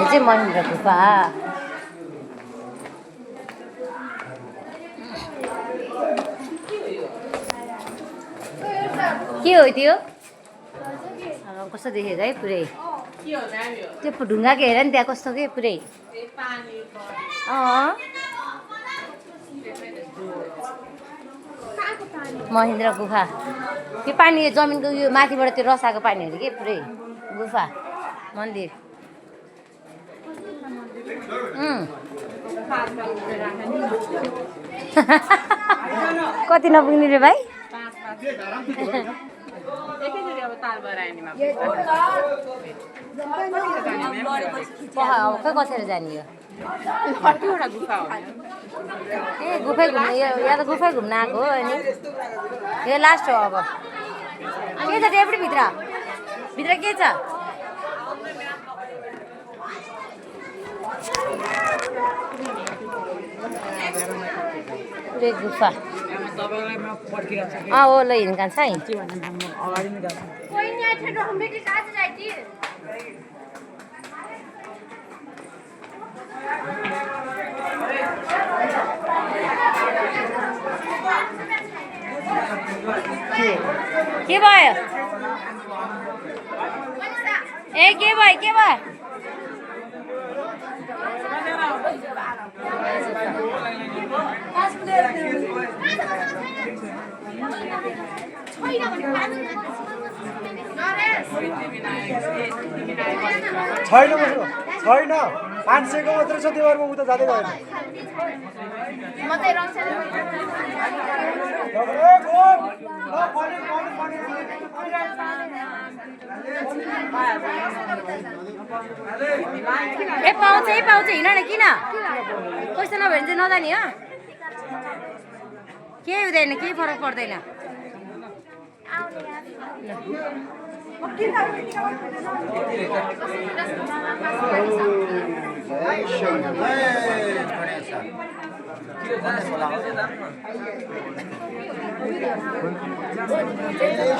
यो चाहिँ महेन्द्र गुफा के हो त्यो कस्तो देखेको है पुरै त्यो ढुङ्गाको हेर नि त्यहाँ कस्तो के पुरै महेन्द्र गुफा यो पानी जमिनको यो माथिबाट त्यो रसाको पानीहरू के पुरै गुफा मन्दिर कति नपुग्ने रे भाइ कसेर जाने यो ए गुफै घुम्नु यहाँ त गुफै घुम्न आएको हो अनि यो लास्ट हो अब के छ टेबडी भित्र के छ पुरै गुफा हो ल हिँड्नु छ हिँड्छु के भयो ए के भयो छैन 500 को मात्र छ त्यो भरमा उता जाँदै गएन ए पाउँछ हिँड न किन पैसा नभए चाहिँ नजाने हो केही हुँदैन केही फरक पर्दैन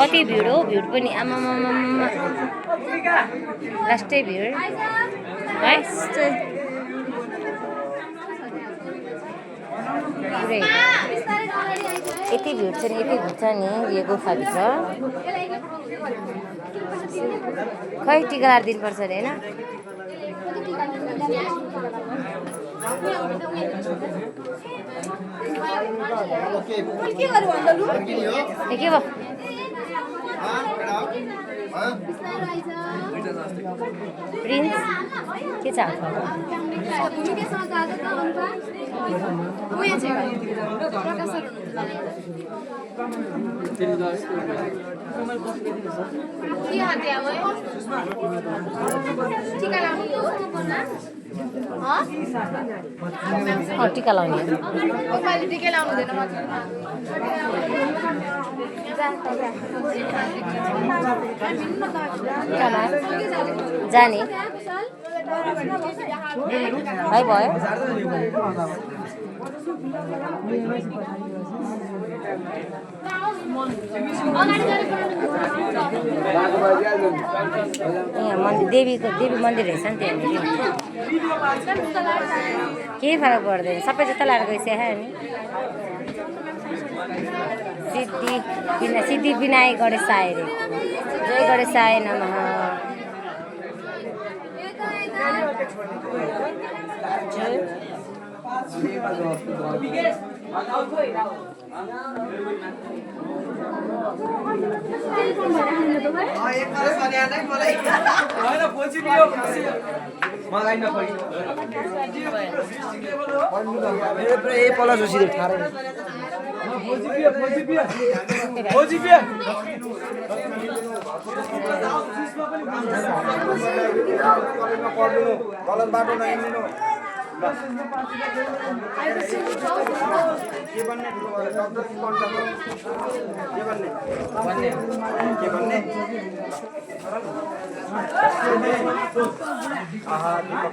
कति भिड हो भिड पनि आमामा लास्टै भिड है यति भिड छ नि यो गुफाभित्र खै टिका लाएर दिनुपर्छ अरे होइन के भयो प्रिन्स के छ टिका लाउने जाने है भयो देवी मन्दिर रहेछ नि त्यहाँनिर केही फरक पर्दैन सबै जस्तो लाएर गइसक्यो नि सिद्धि विनायक गणेशाय रे जय गणेशाय नमः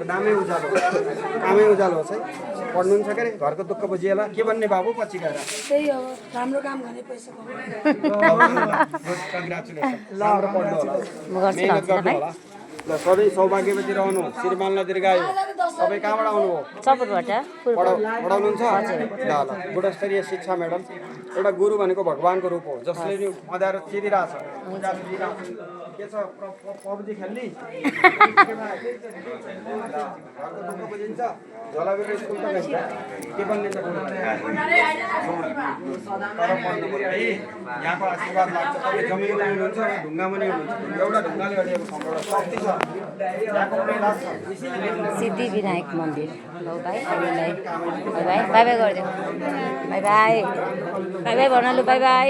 नामै उज्यालो छ पढ्नु नि छ के घरको दुःख बुझिएला के भन्ने बाबु पछि गएर त्यही हो राम्रो काम गर्ने पैसा कङ्ग्रेचुलेसन राम्रो पढ्नु होला मेहनत गर्नु होला ल सबै सौभाग्यवती रहनु श्रीमानलाई दीर्घायु तपाईँ कहाँबाट आउनुभयो सपोर्टबाट पढाउनुहुन्छ ल ल गुणस्तरीय शिक्षा म्याडम एउटा गुरु भनेको भगवान्को रूप हो जसले नि मदाएर चिरिरहेछ के छ पब्जी खेल्ने घरको दुःख बुझिन्छ झोलाबेर स्कुल त गइन्छ के बन्ने छ तर पढ्नु पर्यो है यहाँको आशीर्वाद लाग्छ तपाईँ जमिनमा हुनुहुन्छ ढुङ्गामा नि हुनुहुन्छ एउटा ढुङ्गाले अडिएको ठाउँबाट शक्ति छ यहाँको प्रेरणा छ सिद्धि विनायक मन्दिर ल भाइ अरूलाई बाई बाई बाई बाई गरिदियो बाई बाई बाई बाई भन्नालु बाई बाई